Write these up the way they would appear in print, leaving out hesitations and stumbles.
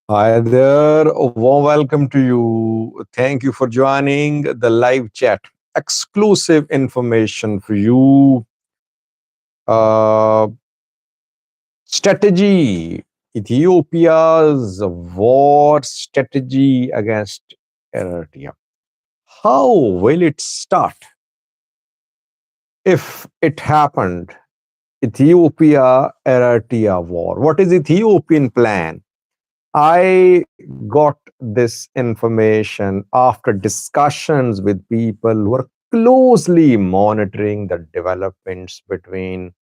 Hi there. A warm welcome to you. Thank you for joining the live chat. Exclusive information for you. Uh, Strategy Ethiopia's war strategy against Eritrea. How will it start? If it happened, Ethiopia Eritrea war. What is Ethiopian plan? I got this information after discussions with people who are closely monitoring the developments between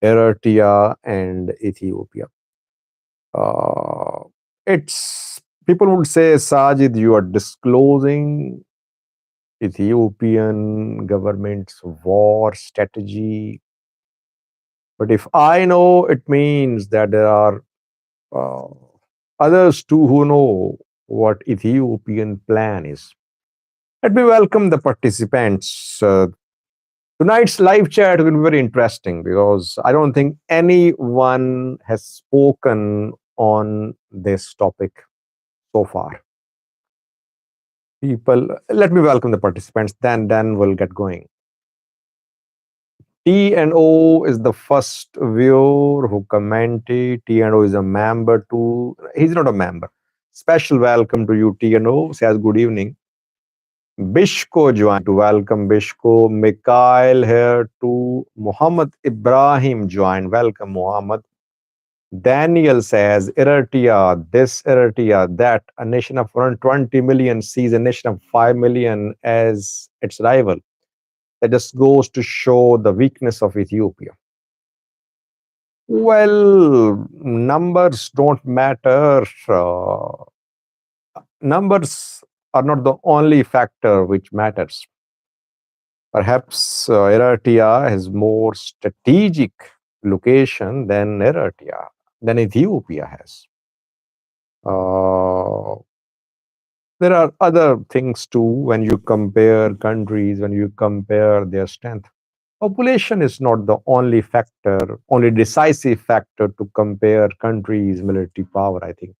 Eritrea and Ethiopia. Uh, it's people would say, Sajid, you are disclosing Ethiopian government's war strategy. But if I know, it means that there are uh, others too who know what Ethiopian plan is. Let me welcome the participants. Tonight's live chat will be very interesting because I don't think anyone has spoken on this topic so far. People, let me welcome the participants. Then we'll get going. T and O is the first viewer who commented. T and O is a member too. He's not a member. Special welcome to you, T and O. Says good evening. Bishko joined to welcome Bishko. Mikhail here too. Muhammad Ibrahim joined. Welcome, Muhammad. Daniel says, Eritrea, this Eritrea, that a nation of around 20 million sees a nation of 5 million as its rival. That just goes to show the weakness of Ethiopia. Well, numbers don't matter. Numbers are not the only factor which matters. Perhaps Eritrea has more strategic location than Ethiopia has. Uh, there are other things too when you compare countries, when you compare their strength. Population is not the only factor, only decisive factor to compare countries' military power, I think.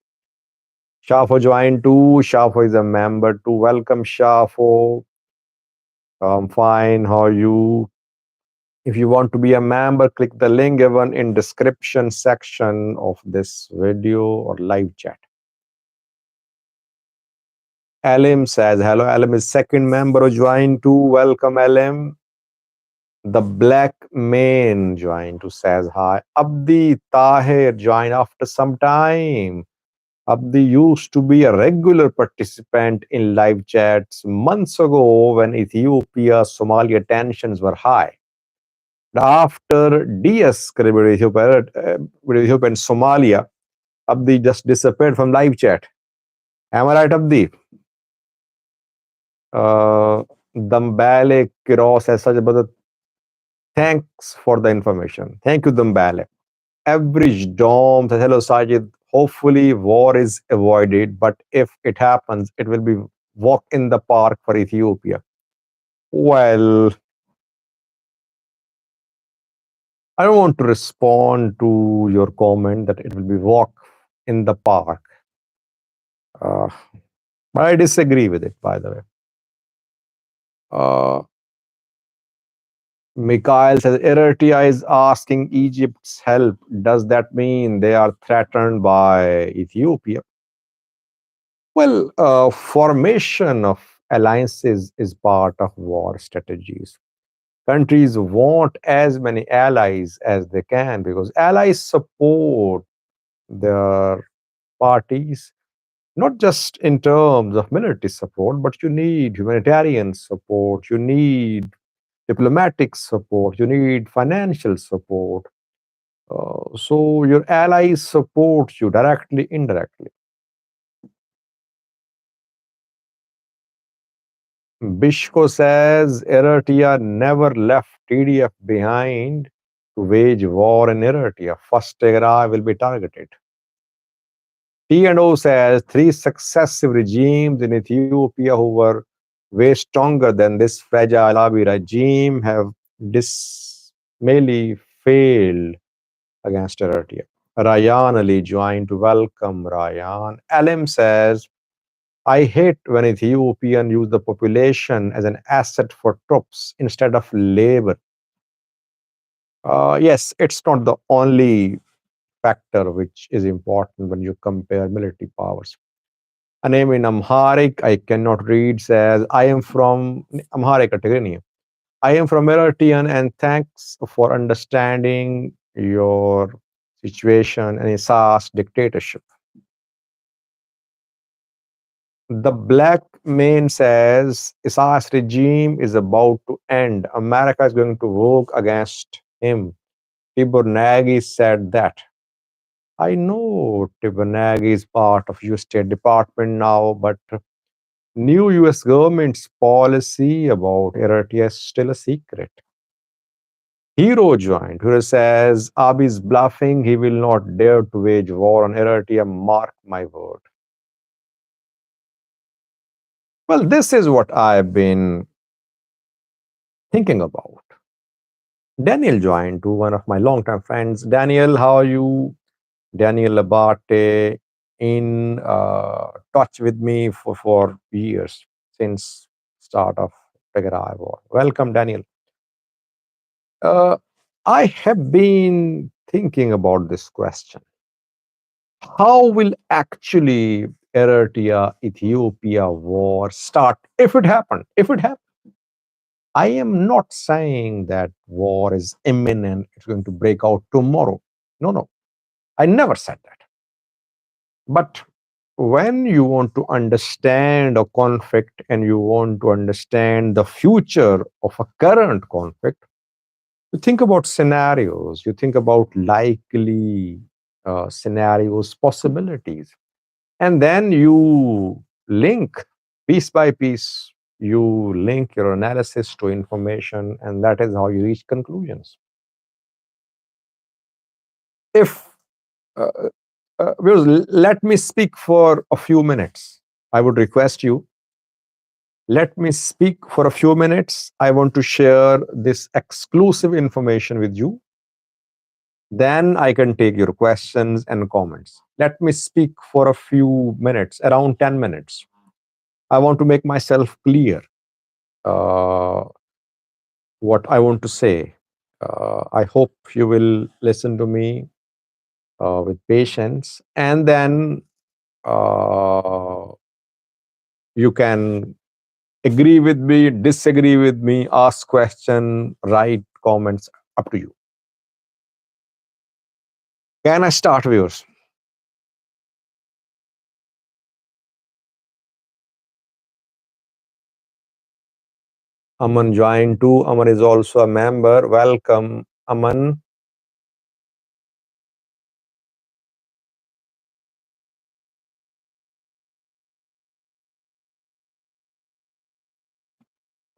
Shafo joined too. Shafo is a member too. Welcome, Shafo. I'm fine. How are you? If you want to be a member, click the link given in description section of this video or live chat. Alim says hello. Alim is second member who joined too. Welcome, Alim. The Black Man joined to says hi. Abdi Tahir joined after some time. Abdi used to be a regular participant in live chats months ago when Ethiopia Somalia tensions were high. After de-escalated with Ethiopia and Somalia, Abdi just disappeared from live chat. Am I right, Abdi? Uh, Dambale Kiros as such, but thanks for the information. Thank you, Dambale. Average Dom says, hello, Sajid. Hopefully, war is avoided, but if it happens, it will be walk in the park for Ethiopia. Well, I don't want to respond to your comment that it will be walk in the park. Uh, but I disagree with it, by the way. Uh, Mikhail says, Eritrea is asking Egypt's help. Does that mean they are threatened by Ethiopia? Well, formation of alliances is part of war strategies. Countries want as many allies as they can because allies support their parties, not just in terms of military support, but you need humanitarian support, you need diplomatic support, you need financial support. So your allies support you directly, indirectly. Bishko says Eritrea never left TDF behind to wage war in Eritrea. First Tigray will be targeted. T&O says three successive regimes in Ethiopia who were way stronger than this fragile Abiy regime have dismally failed against Eritrea. Ryan Ali joined to welcome Ryan. Alim says, I hate when Ethiopian use the population as an asset for troops instead of labor. Yes, it's not the only factor which is important when you compare military powers. A name in Amharic I cannot read says, I am from Amharic category. I am from Eritrean and thanks for understanding your situation and Isas dictatorship. The black man says Isaiah's regime is about to end. America is going to work against him. Tibor Nagy said that. I know Tibor Nagy is part of US State Department now, but new US government's policy about Eritrea is still a secret. Hero joined. Hero says Abiy is bluffing. He will not dare to wage war on Eritrea. Mark my word. Well, this is what I've been thinking about. Daniel joined to one of my longtime friends. Daniel, how are you? Daniel Abate in touch with me for years since start of Tigray war. Welcome, Daniel. Uh, I have been thinking about this question. How will actually Eritrea Ethiopia war start if it happened? If it happened, I am not saying that war is imminent, it's going to break out tomorrow. No, no. I never said that. But when you want to understand a conflict and you want to understand the future of a current conflict, you think about scenarios, you think about likely scenarios, possibilities, and then you link piece by piece, you link your analysis to information, and that is how you reach conclusions. If Viewers, let me speak for a few minutes. I would request you, let me speak for a few minutes. I want to share this exclusive information with you. Then I can take your questions and comments. Let me speak for a few minutes, around 10 minutes. I want to make myself clear uh, what I want to say. I hope you will listen to me with patience, and then uh, you can agree with me, disagree with me, ask question, write comments, up to you. Can I start, viewers? Aman joined too. Aman is also a member. Welcome, Aman.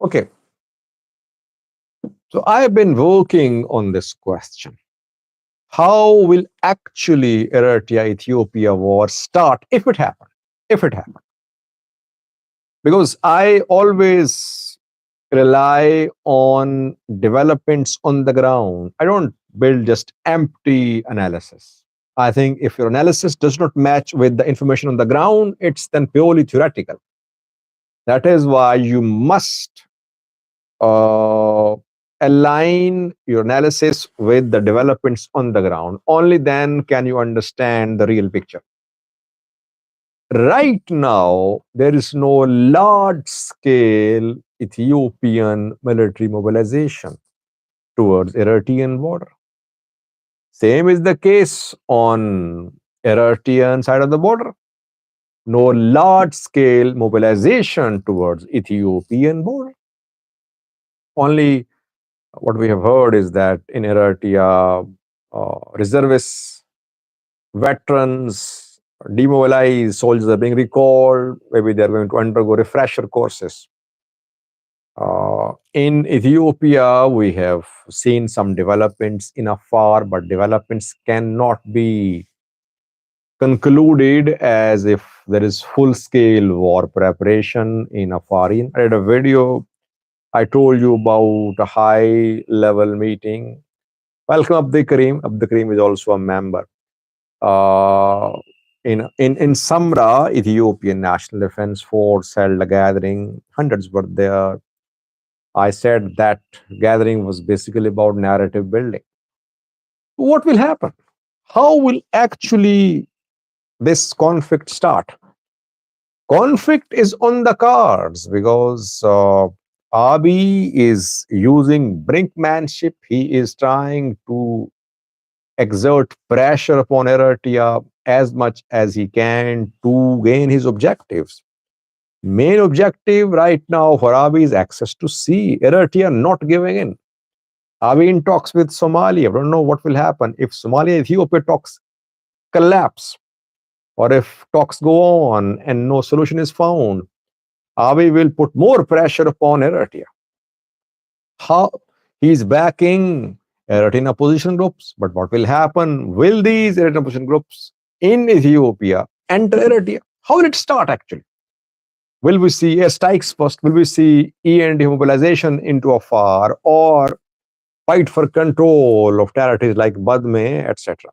Okay. So I have been working on this question. How will actually Eritrea Ethiopia war start if it happened? If it happened. Because I always rely on developments on the ground. I don't build just empty analysis. I think if your analysis does not match with the information on the ground, it's then purely theoretical. That is why you must uh, align your analysis with the developments on the ground. Only then can you understand the real picture. Right now, there is no large scale Ethiopian military mobilization towards Eritrean border. Same is the case on Eritrean side of the border. No large scale mobilization towards Ethiopian border. Only what we have heard is that in Eritrea, reservists, veterans, demobilized soldiers are being recalled. Maybe they're going to undergo refresher courses. In Ethiopia, we have seen some developments in Afar, but developments cannot be concluded as if there is full scale war preparation in Afar. I read a video. I told you about a high level meeting. Welcome, Abdi Karim. Abdi Karim is also a member. Uh, in Samra, Ethiopian National Defense Force held a gathering. Hundreds were there. I said that gathering was basically about narrative building. What will happen? How will actually this conflict start? Conflict is on the cards because Abiy is using brinkmanship. He is trying to exert pressure upon Eritrea as much as he can to gain his objectives. Main objective right now for Abiy is access to sea. Eritrea not giving in. Abiy in talks with Somalia. I don't know what will happen if Somalia Ethiopia talks collapse, or if talks go on and no solution is found. Abiy will put more pressure upon Eritrea. How he's backing Eritrean opposition groups, but what will happen? Will these Eritrean opposition groups in Ethiopia enter Eritrea? How will it start actually? Will we see airstrikes first? Will we see E&D mobilization into Afar, or fight for control of territories like Badme, etc.?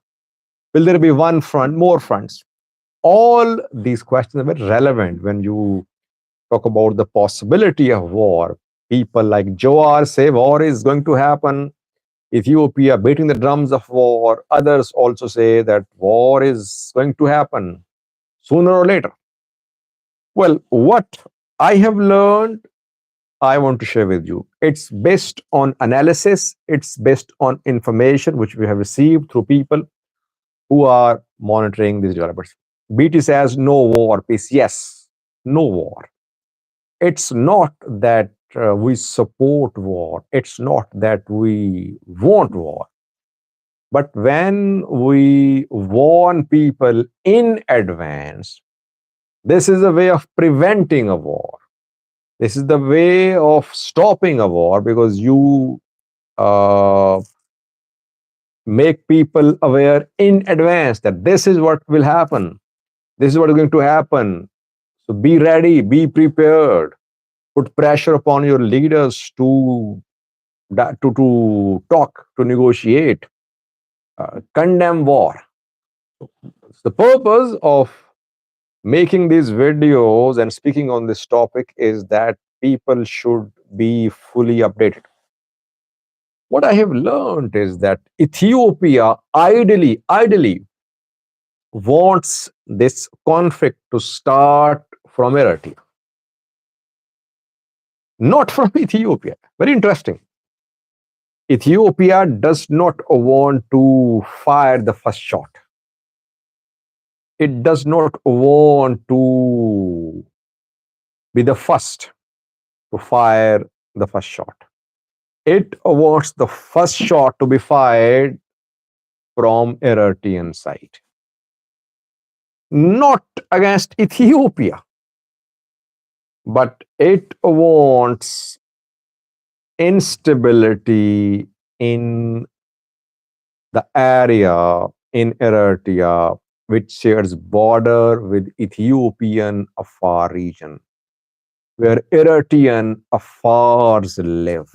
Will there be one front, more fronts? All these questions are very relevant when you talk about the possibility of war. People like Joar say war is going to happen. Ethiopia beating the drums of war. Others also say that war is going to happen sooner or later. Well, what I have learned, I want to share with you. It's based on analysis, it's based on information which we have received through people who are monitoring these developments. BT says no war, peace. Yes, no war. It's not that we support war, it's not that we want war. But when we warn people in advance, this is a way of preventing a war. This is the way of stopping a war because you uh, make people aware in advance that this is what will happen. This is what is going to happen. So be ready, be prepared. Put pressure upon your leaders to talk, to negotiate, condemn war. The purpose of making these videos and speaking on this topic is that people should be fully updated. What I have learned is that Ethiopia ideally wants this conflict to start from Eritrea, not from Ethiopia. Very interesting. Ethiopia does not want to fire the first shot. It does not want to be the first to fire the first shot. It wants the first shot to be fired from Eritrean side, not against Ethiopia, but it wants instability in the area in Eritrea, which shares border with Ethiopian Afar region, where Eritrean Afars live.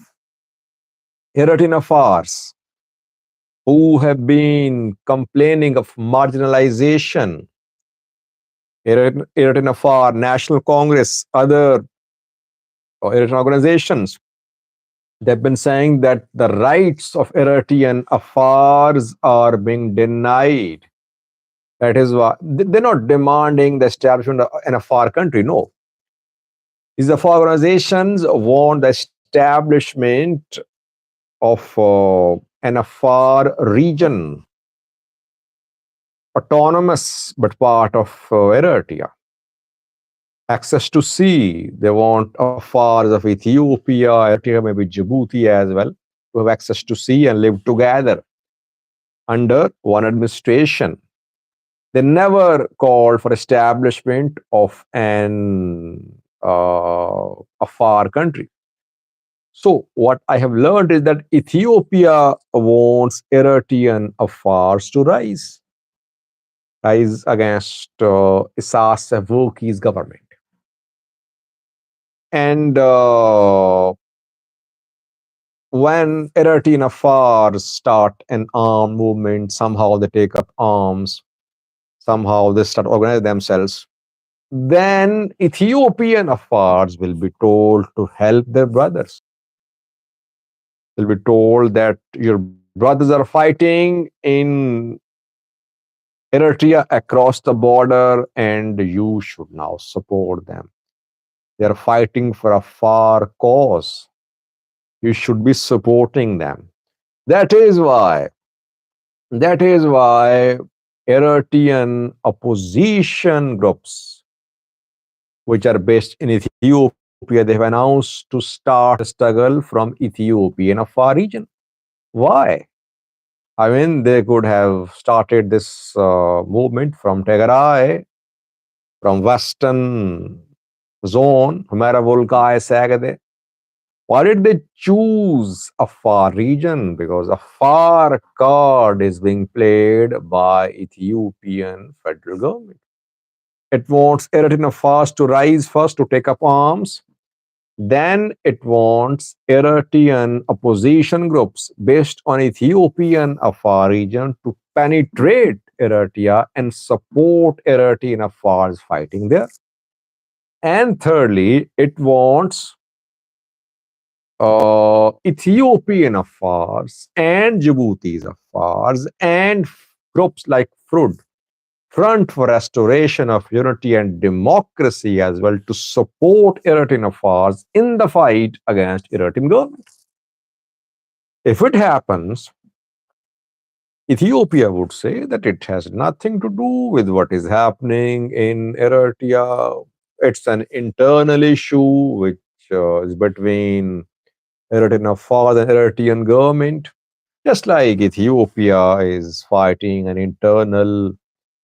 Eritrean Afars, who have been complaining of marginalization. Eritrean Afar, National Congress, other Eritrean organizations, they've been saying that the rights of Eritrean Afars are being denied. That is why they're not demanding the establishment in a far country. No, these are far organizations want the establishment of an afar region, autonomous but part of Eritrea. Access to sea, they want afars of Ethiopia, Eritrea, maybe Djibouti as well, to have access to sea and live together under one administration. They never called for establishment of an a far country. So what I have learned is that Ethiopia wants Eritrean affairs to rise against Isas Afwerki's government. And when Eritrean affairs start an armed movement, somehow they take up arms, somehow they start organizing themselves, then Ethiopian affairs will be told to help their brothers. They'll be told that your brothers are fighting in Eritrea across the border and you should now support them. They are fighting for a far cause. You should be supporting them. That is why, that is why Eritrean opposition groups, which are based in Ethiopia, they have announced to start a struggle from Ethiopia in a far region. Why? I mean, they could have started this movement from Tigray, from Western zone, Humera Volkai Sagade. Why did they choose a far region? Because a far card is being played by Ethiopian federal government. It wants Eritrean affairs to rise first, to take up arms. Then it wants Eritrean opposition groups based on Ethiopian Afar region to penetrate Eritrea and support Eritrean Afars fighting there. And thirdly, it wants Ethiopian affairs and Djibouti's affairs and groups like FRUD, Front for Restoration of Unity and Democracy, as well, to support Eritrean affairs in the fight against Eritrean government. If it happens, Ethiopia would say that it has nothing to do with what is happening in Eritrea. It's an internal issue which is between Eritrean affairs and Eritrean government. Just like Ethiopia is fighting an internal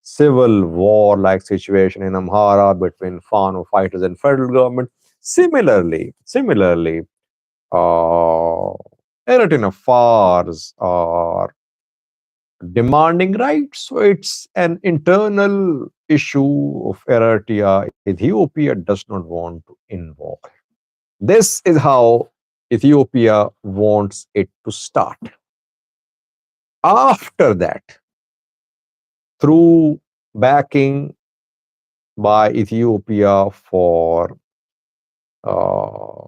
civil war-like situation in Amhara between Fano fighters and federal government. Similarly, uh, Eritrean affairs are demanding rights. So it's an internal issue of Eritrea. Ethiopia does not want to involve. This is how Ethiopia wants it to start. After that, through backing by Ethiopia for uh,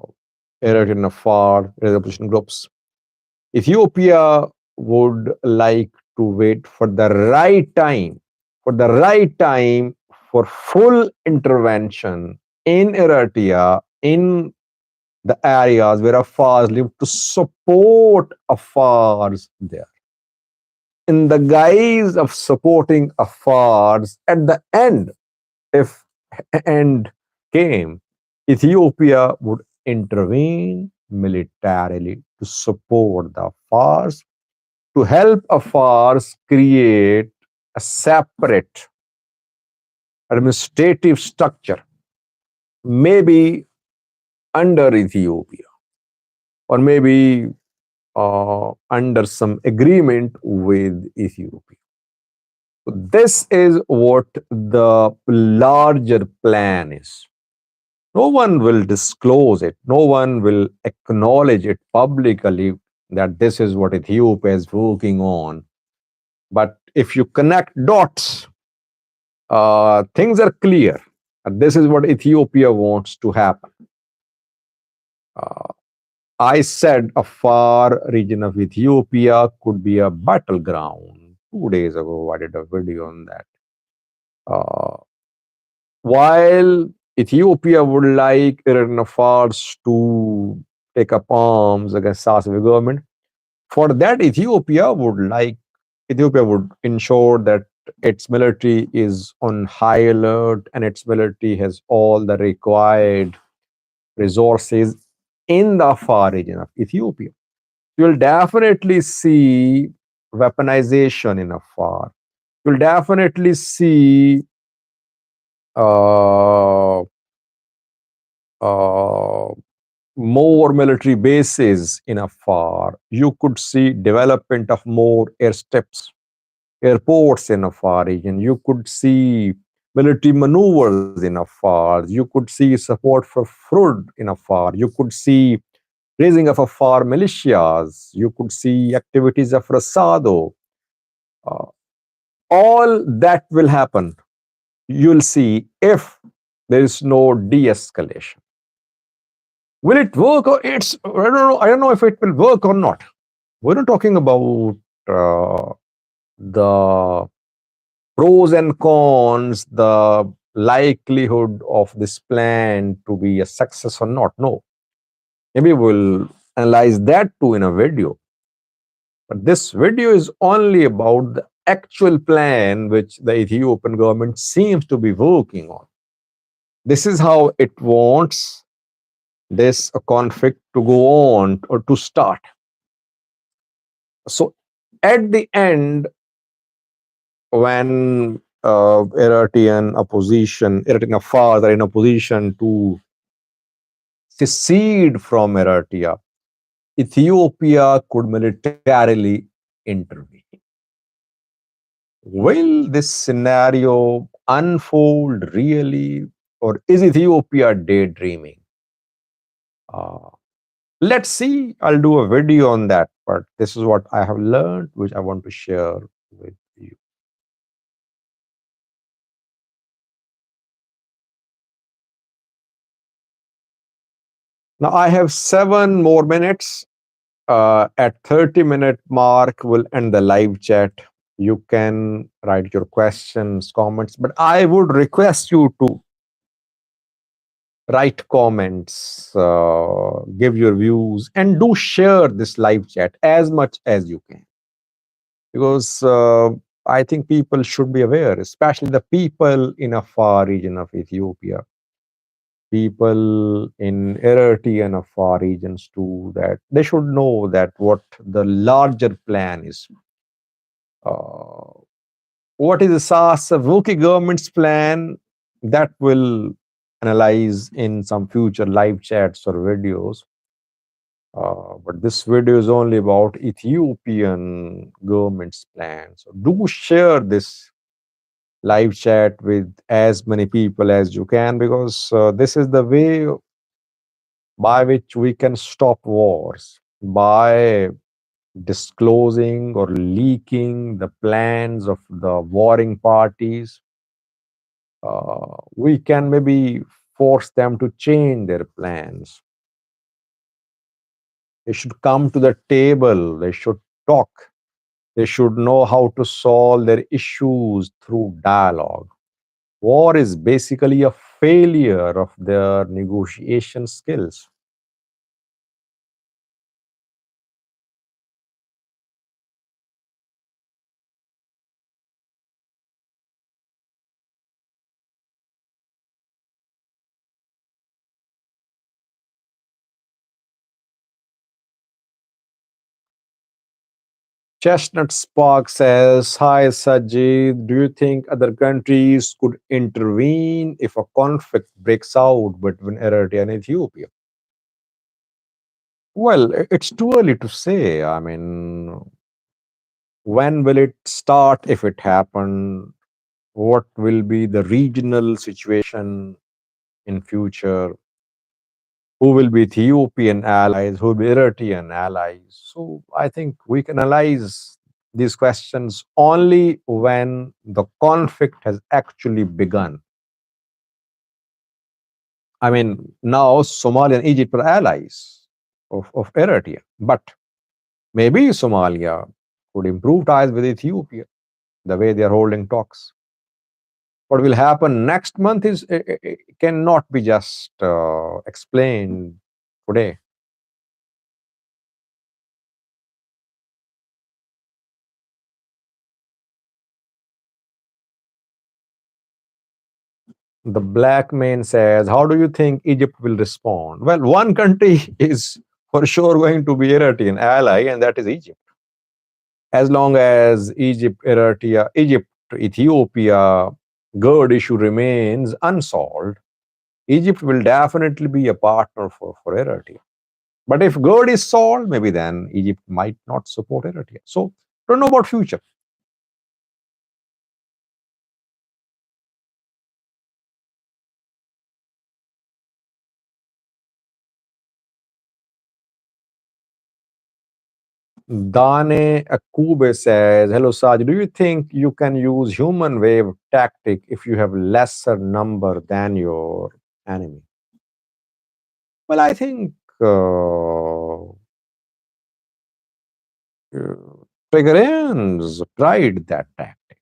Eritrean Afar resolution groups, Ethiopia would like to wait for the right time for full intervention in Eritrea, in the areas where Afars live, to support Afars there. In the guise of supporting Afars, at the end, if end came, Ethiopia would intervene militarily to support the Afars, to help Afars create a separate administrative structure, maybe under Ethiopia, or maybe under some agreement with Ethiopia. So this is what the larger plan is. No one will disclose it, no one will acknowledge it publicly that this is what Ethiopia is working on. But if you connect dots, things are clear. This is what Ethiopia wants to happen. Uh, I said a far region of Ethiopia could be a battleground. 2 days ago, I did a video on that. Uh, while Ethiopia would like Eritrea to take up arms against Sasavi government, for that Ethiopia would ensure that its military is on high alert and its military has all the required resources in the far region of Ethiopia. You'll definitely see weaponization in Afar. You'll definitely see uh, uh, more military bases in Afar. You could see development of more airstrips, airports in Afar region. You could see military maneuvers in Afar. You could see support for food in Afar. You could see raising of Afar militias. You could see activities of Rasado. Uh, all that will happen. You'll see if there is no de-escalation. Will it work? Or it's I don't know. I don't know if it will work or not. We're not talking about the pros and cons, the likelihood of this plan to be a success or not. No, maybe we'll analyze that too in a video. But this video is only about the actual plan which the Ethiopian government seems to be working on. This is how it wants this conflict to go on or to start. So at the end, when Eritrean Afars are in a position to secede from Eritrea, Ethiopia could militarily intervene. Will this scenario unfold really, or is Ethiopia daydreaming? Uh, let's see. I'll do a video on that, but this is what I have learned, which I want to share with you. Now, I have 7 more minutes. At 30-minute mark, we'll end the live chat. You can write your questions, comments, but I would request you to write comments, give your views, and do share this live chat as much as you can. Because I think people should be aware, especially the people in a far region of Ethiopia, people in Eritrea and far regions too, that they should know that what the larger plan is. Uh, what is the Sasavuki government's plan that will analyze in some future live chats or videos. But this video is only about Ethiopian government's plan. So do share this live chat with as many people as you can because this is the way by which we can stop wars by disclosing or leaking the plans of the warring parties. We can maybe force them to change their plans. They should come to the table. They should talk. They should know how to solve their issues through dialogue. War is basically a failure of their negotiation skills. Chestnut Spark says, Hi Sajid, do you think other countries could intervene if a conflict breaks out between Eritrea and Ethiopia? Well, it's too early to say. I mean, when will it start if it happened? What will be the regional situation in future? Who will be Ethiopian allies? Who will be Eritrean allies? So I think we can analyze these questions only when the conflict has actually begun. I mean, now Somalia and Egypt are allies of Eritrea, but maybe Somalia could improve ties with Ethiopia the way they are holding talks. What will happen next month is cannot be just explained today. The black man says, "How do you think Egypt will respond?" Well, one country is for sure going to be Eritrean ally, and that is Egypt. As long as Egypt, Ethiopia GERD issue remains unsolved, Egypt will definitely be a partner for Eritrea. But if GERD is solved, maybe then Egypt might not support Eritrea. So, don't know about future. Dane Akube says, "Hello, Saj. Do you think you can use human wave tactic if you have lesser number than your enemy?" Well, I think Tigreans tried that tactic.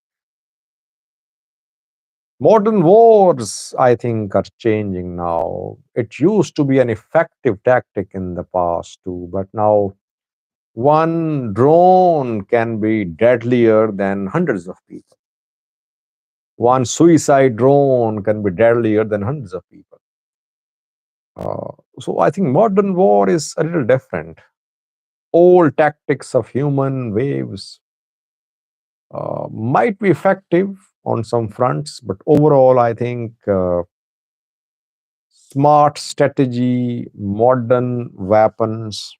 Modern wars, I think, are changing now. It used to be an effective tactic in the past too, but now one drone can be deadlier than hundreds of people. One suicide drone can be deadlier than hundreds of people. So I think modern war is a little different. Old tactics of human waves might be effective on some fronts, but overall, I think smart strategy, modern weapons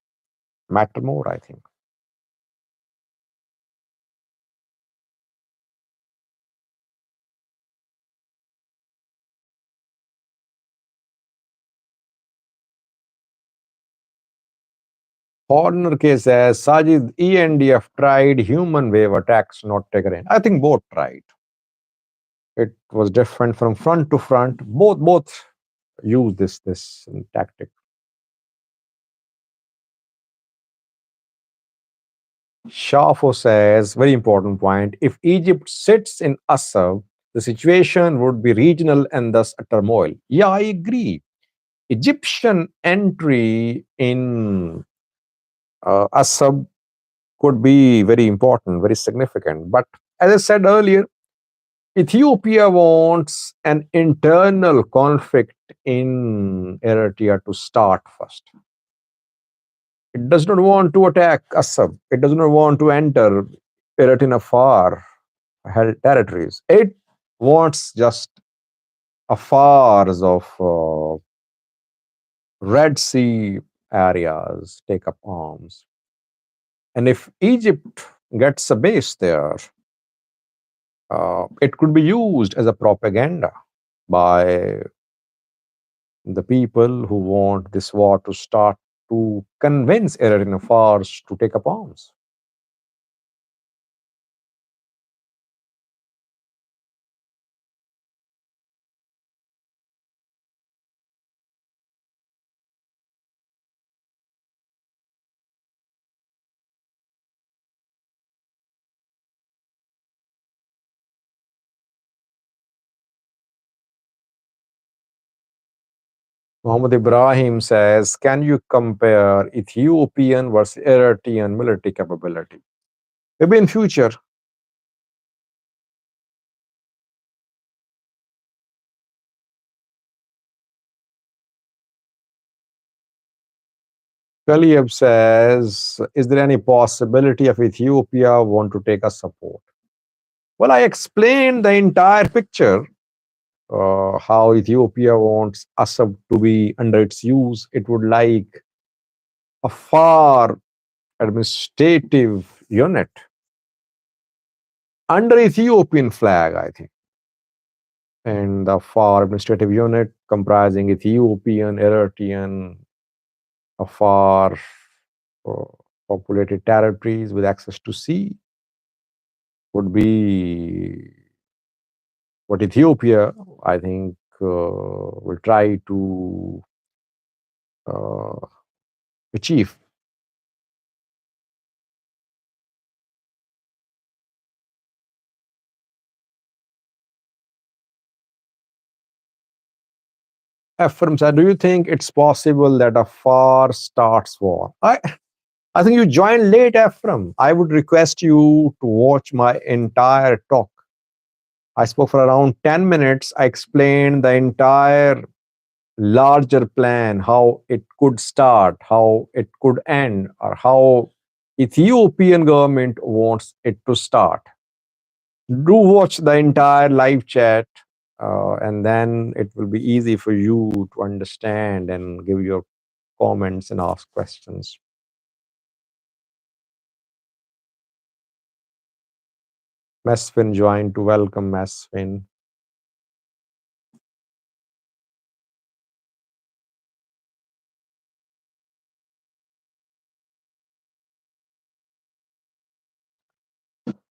matter more, I think. Horner case says Sajid ENDF tried human wave attacks, not Tigray. I think both tried. It was different from front to front. Both use this tactic. Shafo says, very important point. If Egypt sits in Assab, the situation would be regional and thus a turmoil. Yeah, I agree. Egyptian entry in Assab could be very important, very significant. But as I said earlier, Ethiopia wants an internal conflict in Eritrea to start first. It does not want to attack Assab. It does not want to enter Eritrea far held territories. It wants just afars of Red Sea areas take up arms. And if Egypt gets a base there, it could be used as a propaganda by the people who want this war to start to convince Eritrean affairs to take up arms. Muhammad Ibrahim says, "Can you compare Ethiopian versus Eritrean military capability?" Maybe in future. Kaliev says, "Is there any possibility of Ethiopia want to take us support?" Well, I explained the entire picture, how Ethiopia wants Assad to be under its use. It would like a far administrative unit under Ethiopian flag, I think. And the far administrative unit comprising Ethiopian, Eritrean, a far uh, populated territories with access to sea would be what Ethiopia, I think, will try to uh, achieve. Ephraim said, do you think it's possible that a far starts war? I think you joined late, Ephraim. I would request you to watch my entire talk. I spoke for around 10 minutes. I explained the entire larger plan, how it could start, how it could end, or how Ethiopian government wants it to start. Do watch the entire live chat, and then it will be easy for you to understand and give your comments and ask questions. Mesfin joined to welcome Mesfin.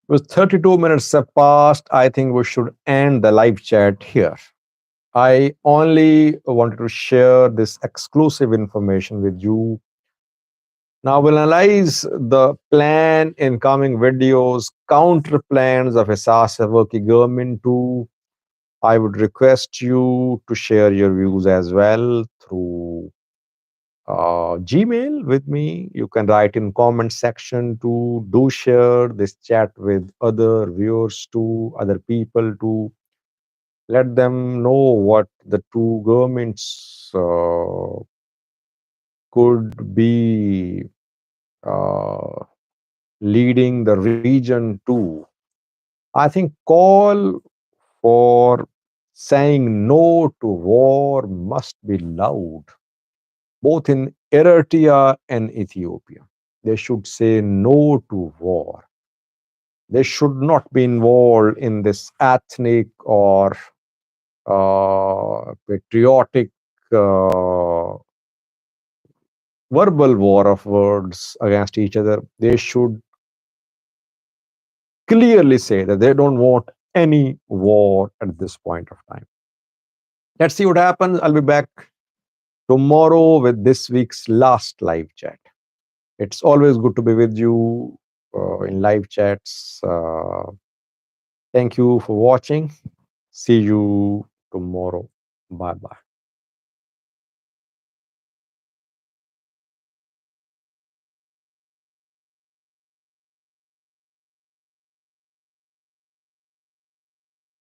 With 32 minutes have passed, I think we should end the live chat here. I only wanted to share this exclusive information with you. Now we'll analyze the plan in coming videos, counter plans of Esasavaki government too. I would request you to share your views as well through Gmail with me. You can write in comment section to do share this chat with other viewers to other people to let them know what the two governments could be uh, leading the region to. I think call for saying no to war must be loud, both in Eritrea and Ethiopia. They should say no to war. They should not be involved in this ethnic or patriotic uh, verbal war of words against each other. They should clearly say that they don't want any war at this point of time. Let's see what happens. I'll be back tomorrow with this week's last live chat. It's always good to be with you in live chats. Thank you for watching. See you tomorrow. Bye bye.